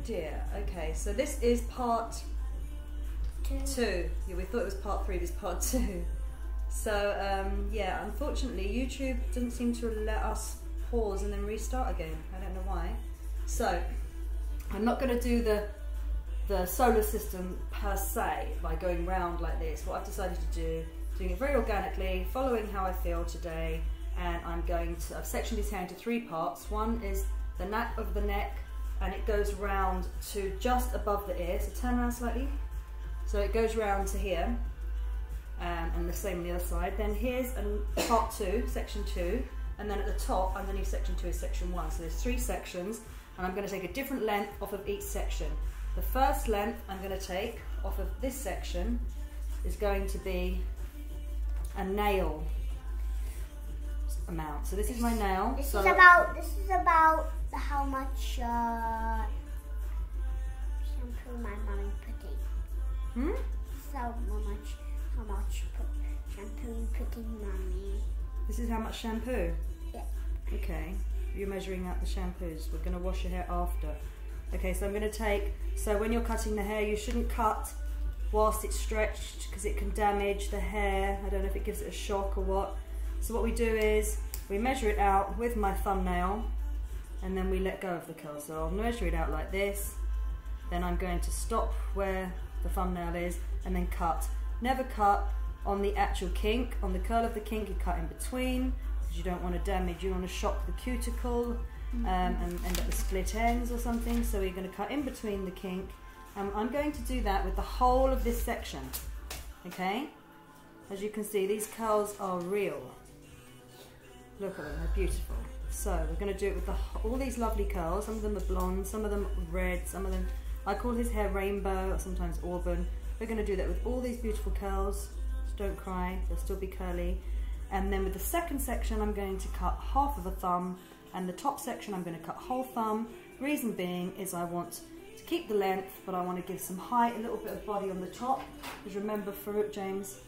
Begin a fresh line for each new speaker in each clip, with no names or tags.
dear. Okay, so this is part 2. Yeah, we thought it was part 3, but it's part 2. So yeah, unfortunately YouTube doesn't seem to let us pause and then restart again. I don't know why. So I'm not going to do the solar system per se by going round like this. What I've decided to do, doing it very organically, following how I feel today, and I've sectioned his hair into 3 parts. One is the nape of the neck, and it goes round to just above the ear, so turn around slightly. So it goes round to here, and the same on the other side. Then here's part 2, section 2, and then at the top, underneath section 2 is section 1. So there's 3 sections, and I'm going to take a different length off of each section. The first length I'm going to take off of this section is going to be a nail amount. So this is my nail.
This is about how much shampoo my mummy put in. This is how much shampoo you put in, mummy.
This is how much shampoo?
Yeah.
Okay. You're measuring out the shampoos. We're going to wash your hair after. Okay, so I'm going to take, so when you're cutting the hair, you shouldn't cut whilst it's stretched because it can damage the hair. I don't know if it gives it a shock or what. So what we do is we measure it out with my thumbnail, and then we let go of the curl. So I'll measure it out like this, then I'm going to stop where the thumbnail is and then cut. Never cut on the actual kink. On the curl of the kink, you cut in between because you don't want to damage, you don't want to shock the cuticle and end up with split ends or something. So we're going to cut in between the kink. I'm going to do that with the whole of this section. Okay? As you can see, these curls are real. Look at them, they're beautiful. So we're going to do it with all these lovely curls. Some of them are blonde, some of them are red, some of them, I call his hair rainbow or sometimes auburn. We're going to do that with all these beautiful curls. Just don't cry, they'll still be curly. And then with the second section, I'm going to cut half of a thumb, and the top section I'm going to cut whole thumb. Reason being is I want to keep the length, but I want to give some height, a little bit of body on the top. Because remember, Faroukjames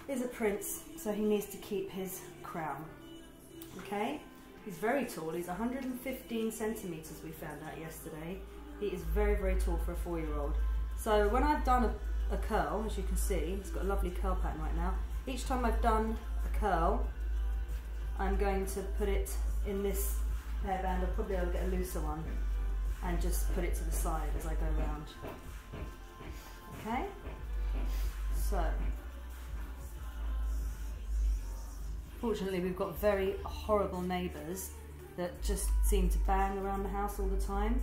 is a prince, so he needs to keep his crown. Okay? He's very tall. He's 115 centimeters, we found out yesterday. He is very, very tall for a 4-year-old. So when I've done a curl, as you can see, he's got a lovely curl pattern right now. Each time I've done a curl, I'm going to put it in this hairband, or probably I'll get a looser one, and just put it to the side as I go round. Okay? So, fortunately we've got very horrible neighbours that just seem to bang around the house all the time.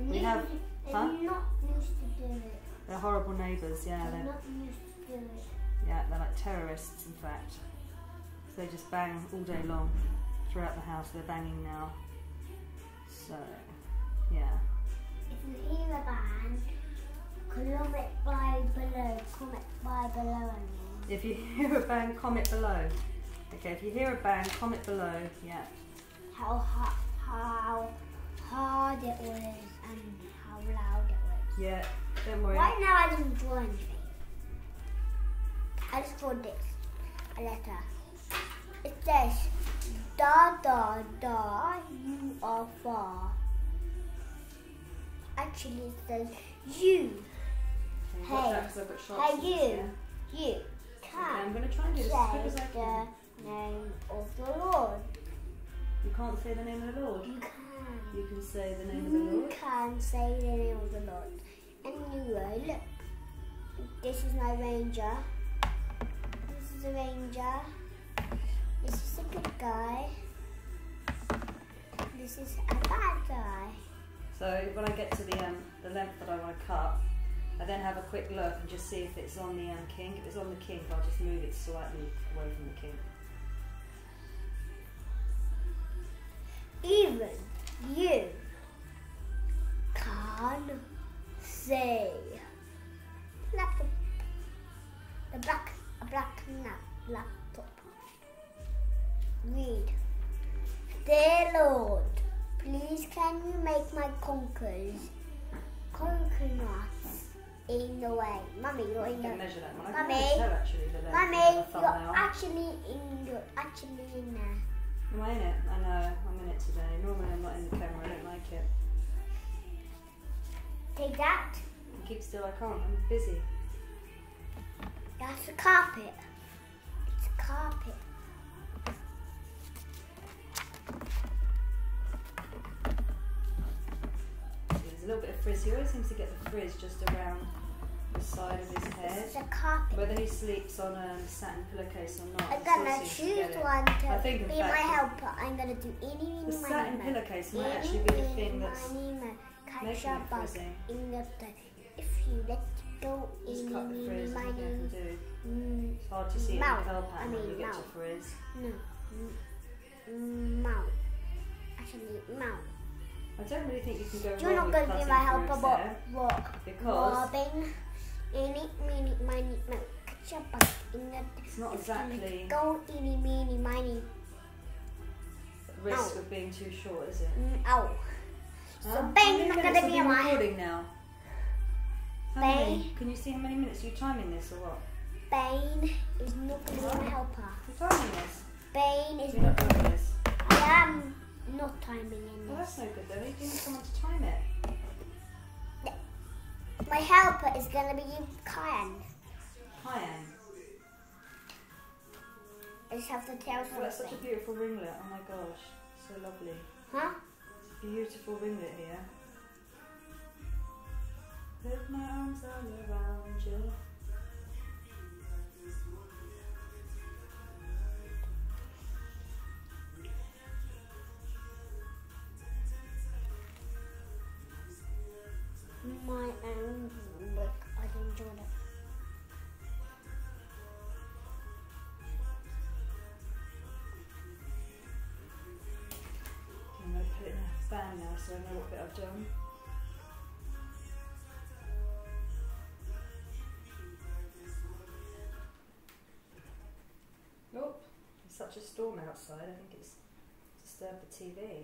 They're not used to do it.
They're horrible neighbours, yeah.
They're not used to do it.
Yeah, they're like terrorists, in fact. So they just bang all day long throughout the house. They're banging now. So, yeah.
If you hear a bang, comment by below.
If you hear a bang, comment below. Okay, if you hear a bang, comment below. Yeah.
How hard it was and how loud it was.
Yeah, don't worry.
Right now I didn't draw anything. I just drew this, a letter. It says, da da da, you are far. Actually it says, you. Hey, you can
I'm going to try and do this as quick as I can.
the name of the Lord.
You can't say the name of the Lord?
You can.
You can say the name of the Lord?
You can say the name of the Lord. And you go, look, this is my ranger. This is a ranger. This is a good guy. This is a bad guy.
So when I get to the length that I want to cut, I then have a quick look and just see if it's on the kink. If it's on the kink, I'll just move it slightly away from the kink.
Even you can say laptop. Read. Dear Lord, please can you make my coconuts in the way? Mummy, you're in the
Measure that one.
Mummy, you're actually in there.
Am I in it? I know, I'm in it today. Normally I'm not in the camera, I don't like it.
Take that.
Keep still, I can't, I'm busy.
That's a carpet. It's a carpet.
There's a little bit of frizz. He always seems to get the frizz just around the side of his head.
It's a carpet.
Whether he sleeps on a satin pillowcase or not.
I'm gonna choose one to be my helper. I'm gonna do any
the satin pillowcase might actually be the thing that's
catch a bug in the if you let it go
just
in
cut the frizz and you can do.
Mm,
It's hard to see it in the
mouth.
curl pan when you get to
mouth.
frizz.
No. Mouth. Actually, mouth.
I don't really think you can go
You're
wrong
not
with
going to be
cutting
my
Farouk's
helper,
hair
but
because
Robin, any, mini, miny, mouse, catch a bug in the
it's not exactly
go any, mini, miny.
risk of being too short, is it?
Ow.
Huh?
So Bane's not going to be my
recording now. How
Bane.
many? Can you see how many minutes? Are you timing this or what?
Bane is not going to be my helper.
You're timing this?
Bane is
You're not doing this?
I am not timing in
Well,
this.
that's no good though. You need someone to time it.
My helper is going to be Kyan.
Cayenne.
I just have to tell
Oh, that's such a
something.
beautiful ringlet. Oh my gosh. So lovely.
Huh?
Beautiful ringlet here. Put my arms all around you.
My own look. I enjoyed it.
I'm going to put it in a fan now so I know what bit I've done. Oh, there's such a storm outside. I think it's disturbed the TV.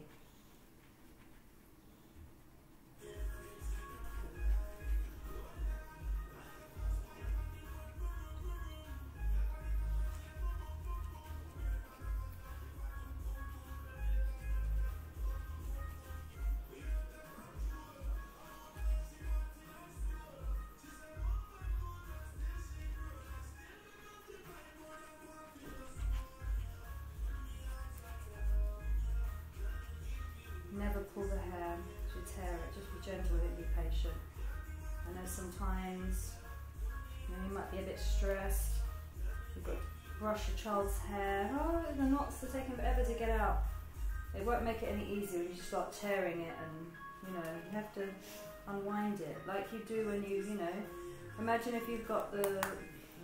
Never pull the hair to tear it, just be gentle with it, be patient. I know sometimes you might be a bit stressed, you've got to brush your child's hair, oh the knots are taking forever to get out. It won't make it any easier when you start tearing it and you have to unwind it like you do when you imagine if you've got the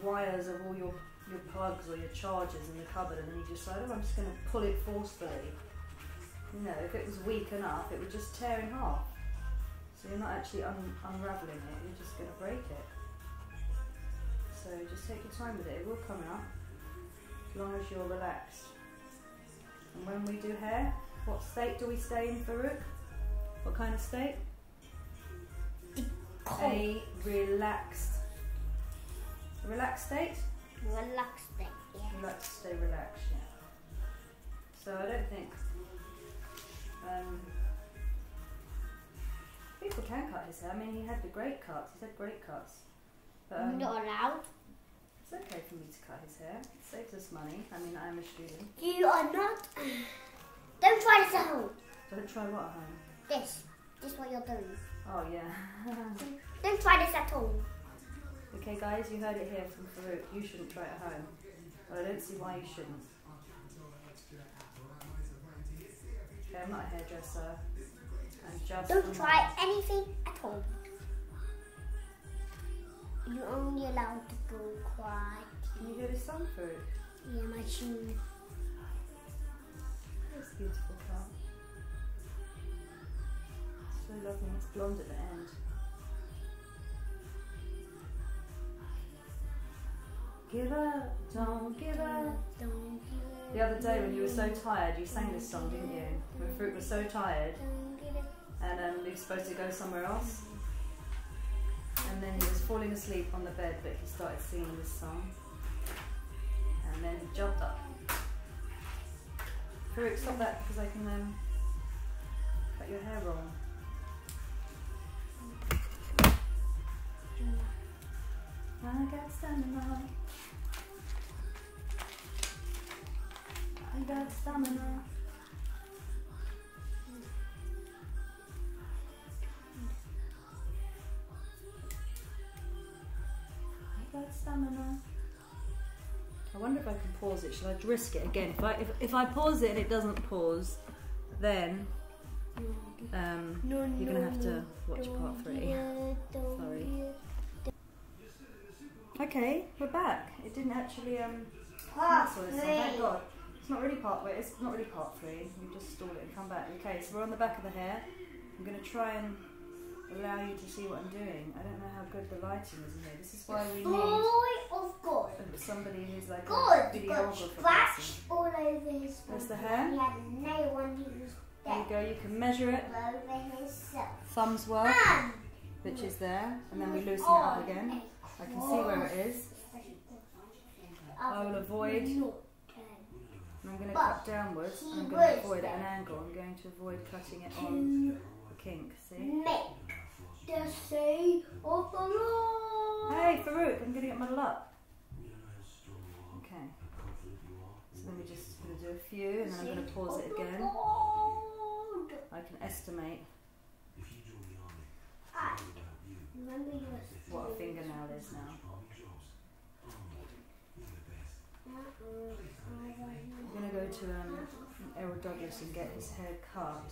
wires of all your plugs or your chargers in the cupboard and then you decide, oh I'm just going to pull it forcefully. If it was weak enough, it would just tear in half. So you're not actually unravelling it, you're just going to break it. So just take your time with it, it will come out, as long as you're relaxed. And when we do hair, what state do we stay in, Farouk? What kind of state? A relaxed state?
Relaxed state, yeah.
You like to stay relaxed, yeah. So I don't think people can cut his hair. I mean, he had great cuts. He's had great cuts. But,
Not allowed.
it's okay for me to cut his hair. It saves us money. I mean, I am a student.
You are not. Don't try this at home.
Don't try what at home?
This is what you're doing.
Oh, yeah.
Don't try this at home.
Okay, guys, you heard it here from Farouk. You shouldn't try it at home. But I don't see why you shouldn't. Okay, I'm not a hairdresser. I'm just...
Don't try anything at home. You're only allowed to go quiet.
Can you hear the song, Farouk?
Yeah, my tune.
It's a beautiful cut. So lovely. It's blonde at the end. Give up, don't give up.
Don't give up.
The other day when you were so tired, you sang this song, didn't you? When Farouk was so tired
Don't give up.
and he was supposed to go somewhere else. And then he was falling asleep on the bed, but he started singing this song. And then he jumped up. Farouk, stop that because I can cut your hair wrong. got stamina. I got stamina. I got stamina. I wonder if I can pause it. Should I risk it again? If I pause it and it doesn't pause, then you're gonna have to watch part 3. Sorry. Okay, we're back. It didn't actually cancel this one, thank God. It's not really part 3. It's not really part 3. We just stall it and come back. Okay, so we're on the back of the hair. I'm gonna try and allow you to see what I'm doing. I don't know how good the lighting is in here. This is why we need somebody who's like a videographer.
Scratch all over his.
There's the hair.
He had a nail when he was
There you go, you can measure it.
over himself.
Thumbs work, which is there, and then we loosen it up again. I can see where it is. I will avoid, and I'm going to cut downwards, and I'm going to avoid at an angle. I'm going to avoid cutting it on the kink, see?
The sea of the Lord.
Hey Farouk, I'm going to get muddled up. Okay. So then we're just going to do a few, and then I'm going to pause it again. I can estimate what a fingernail is now. I'm going to go to Errol Douglas and get his hair cut,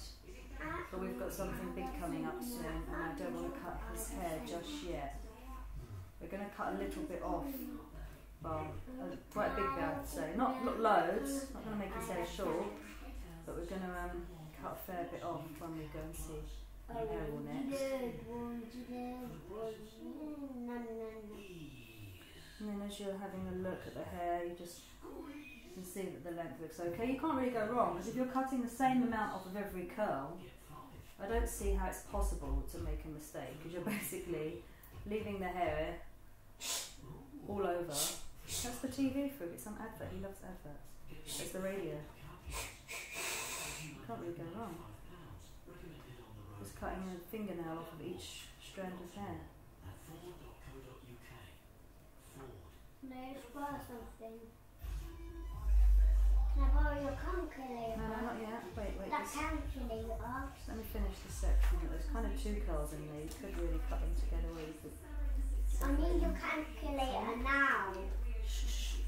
but we've got something big coming up soon and I don't want to cut his hair just yet. We're going to cut a little bit off, well, quite a big bit I would say, not loads, not going to make his hair short, but we're going to cut a fair bit off when we go and see Errol next. And then as you're having a look at the hair, you just can see that the length looks okay. You can't really go wrong, because if you're cutting the same amount off of every curl, I don't see how it's possible to make a mistake, because you're basically leaving the hair all over. That's the TV for it, it's some advert, he loves adverts. It's the radio. You can't really go wrong. Just cutting a fingernail off of each strand of hair.
No, spot something. Can I borrow your calculator?
No, not yet. Wait.
That
Just
calculator.
let me finish this section. There's kind of 2 curls in there. You could really cut them together or you could
I need your calculator now.
Shh.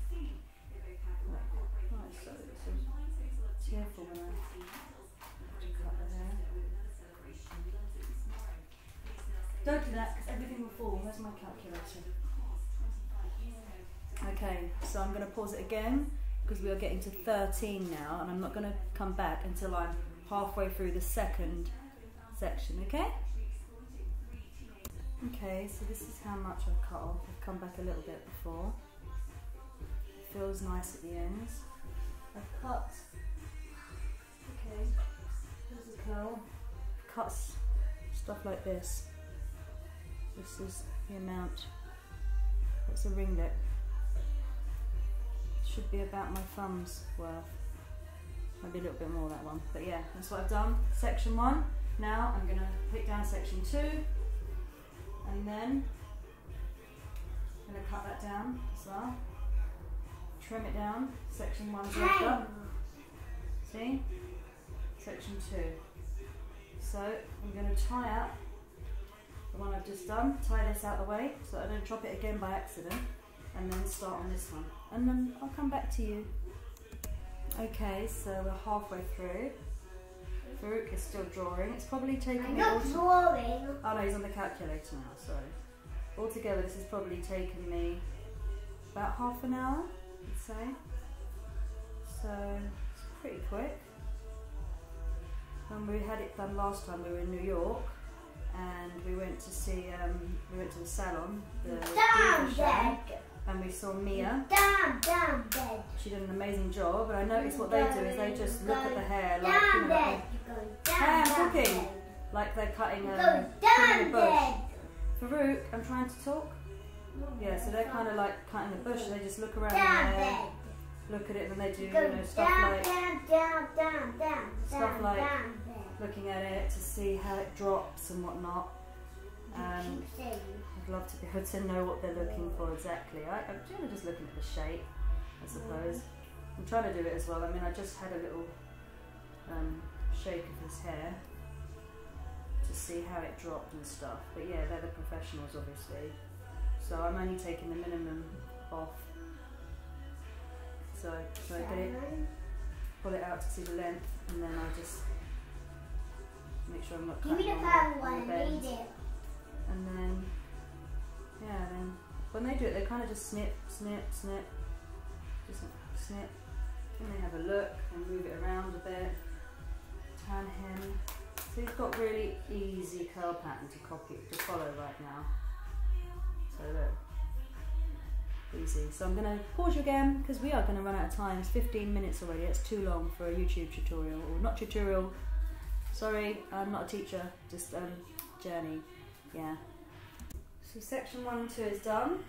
Right, so this is careful when I cut the hair. Don't do that because everything will fall. Where's my calculator? Okay, so I'm going to pause it again because we are getting to 13 now and I'm not going to come back until I'm halfway through the second section, okay? Okay, so this is how much I've cut off. I've come back a little bit before. It feels nice at the ends. I've cut, okay, here's a curl. I've cut stuff like this. This is the amount, that's a ringlet. Should be about my thumb's worth. Maybe a little bit more that one. But yeah, that's what I've done. Section 1. Now I'm going to pick down section 2. And then I'm going to cut that down as well. Trim it down. Section 1's left up. See? Section 2. So I'm going to tie up the one I've just done. Tie this out of the way so I don't chop it again by accident. And then start on this one. And then I'll come back to you. Okay, so we're halfway through. Farouk is still drawing. It's probably taken
I'm
me...
not drawing.
Oh no, he's on the calculator now, sorry. Altogether this has probably taken me about half an hour, I'd say. So, it's pretty quick. When we had it done last time, we were in New York. And we went to see, we went to the salon, the
Damn
salon,
dead.
and we saw Mia.
Damn dead.
She did an amazing job, and I noticed what they do is they just look at the hair like, you
Damn
know,
dead.
hey, I'm talking, like they're cutting a
Damn
bush.
dead.
Farouk, I'm trying to talk. Yeah, so they're kind of like cutting a bush, they just look around the
Damn
hair,
dead.
look at it, and they do,
Go
you know, stuff like,
down,
stuff like looking at it to see how it drops and whatnot. And I'd love to be able to know what they're looking for exactly. I'm generally just looking at the shape, I suppose. I'm trying to do it as well. I mean, I just had a little shake of his hair to see how it dropped and stuff. But yeah, they're the professionals, obviously. So I'm only taking the minimum off. So I get it, pull it out to see the length, and then I just make sure I'm not cutting on the bend. And then, yeah, then when they do it, they kind of just snip, snip, snip, just snip. And they have a look and move it around a bit. Tan him. So he's got really easy curl pattern to follow right now. So look, easy. So I'm going to pause you again because we are going to run out of time. It's 15 minutes already. It's too long for a YouTube tutorial, or not tutorial. Sorry, I'm not a teacher. Just journey. Yeah. So section 1 and 2 is done.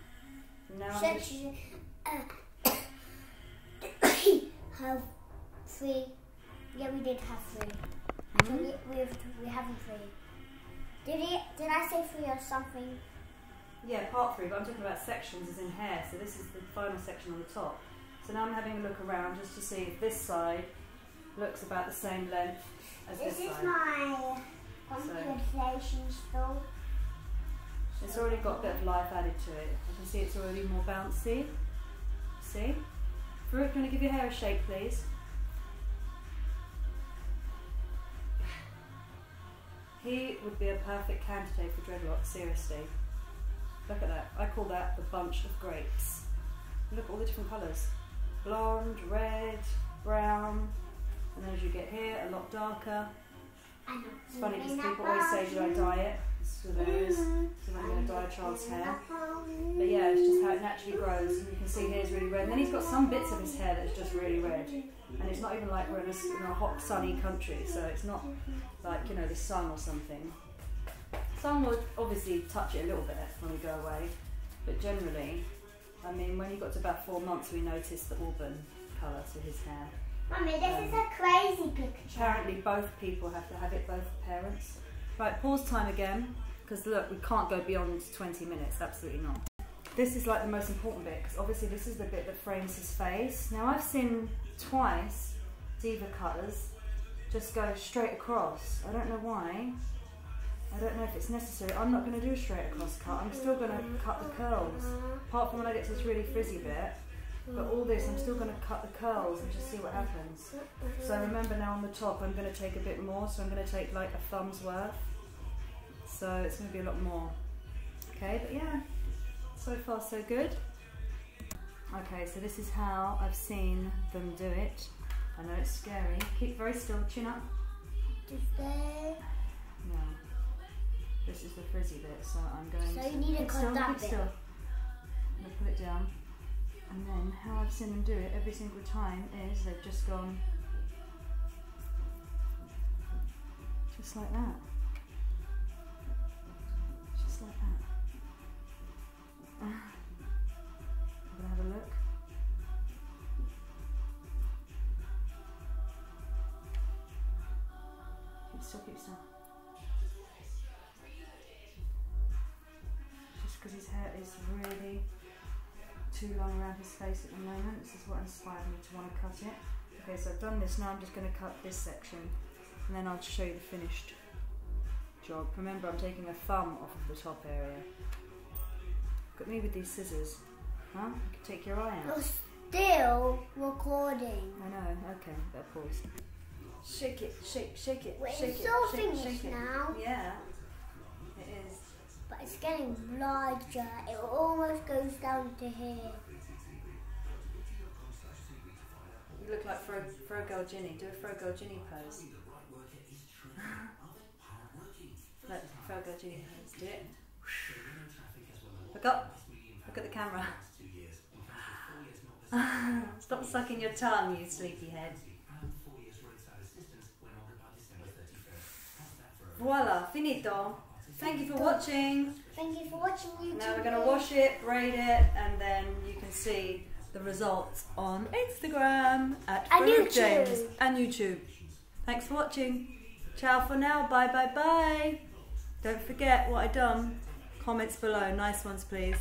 Now
section have 3. Yeah, we did have 3. So we haven't 3. Did I say 3 or something?
Yeah, part 3, but I'm talking about sections as in hair. So this is the final section on the top. So now I'm having a look around just to see if this side looks about the same length as this side.
This is my compensation stool.
It's already got a bit of life added to it. You can see it's already more bouncy. See? Farouk, can you give your hair a shake, please? He would be a perfect candidate for dreadlocks, seriously. Look at that. I call that the bunch of grapes. Look at all the different colours. Blonde, red, brown, and then as you get here, a lot darker. It's funny because people always say, do I dye it? So there's, so I'm going to dye a child's hair. But yeah, it's just how it naturally grows. And you can see here's really red. And then he's got some bits of his hair that's just really red. And it's not even like we're in a hot, sunny country. So it's not like, you know, the sun or something. Sun would obviously touch it a little bit when we go away. But generally, I mean, when he got to about 4 months, we noticed the auburn colour to his hair.
Mummy, this is a crazy picture.
Apparently both people have to have it, both parents. Right, pause time again, because look, we can't go beyond 20 minutes, absolutely not. This is like the most important bit, because obviously this is the bit that frames his face. Now I've seen twice diva cutters just go straight across. I don't know why. I don't know if it's necessary. I'm not going to do a straight across cut. I'm still going to cut the curls. Apart from when I get to this really frizzy bit. But all this, I'm still going to cut the curls and just see what happens. So remember now on the top, I'm going to take a bit more. So I'm going to take like a thumb's worth. So it's going to be a lot more. Okay, but yeah, so far so good. Okay, so this is how I've seen them do it. I know it's scary. Keep very still, chin up.
Just there.
No. This is the frizzy bit, so I'm going to...
So you need to cut that bit.
Still. I'm going to pull it down. And then how I've seen them do it every single time is they've just gone just like that. Just like that. I'm going to have a look. Keep still, keep still. Just because his hair is really too long around his face at the moment. This is what inspired me to want to cut it. Okay, so I've done this, now I'm just going to cut this section and then I'll show you the finished job. Remember, I'm taking a thumb off of the top area. Look at me with these scissors. Huh? You can take your eye out.
You're still recording.
I know, okay, better pause. Shake it, shake, shake it,
Wait,
shake
it's
it,
still
shake,
finished
shake it.
now.
Yeah, it is.
But it's getting larger. It almost goes down to here.
You look like Faroukjames. Do a Faroukjames pose. Look, Faroukjames pose. Do it. Look up. Look at the camera. Stop sucking your tongue, you sleepyhead. Voila, finito. Thank you for watching.
Thank you for watching YouTube.
Now we're going to wash it, braid it, and then you can see the results on Instagram at Faroukjames and YouTube. Thanks for watching. Ciao for now. Bye, bye, bye. Don't forget what I done. Comments below, nice ones please.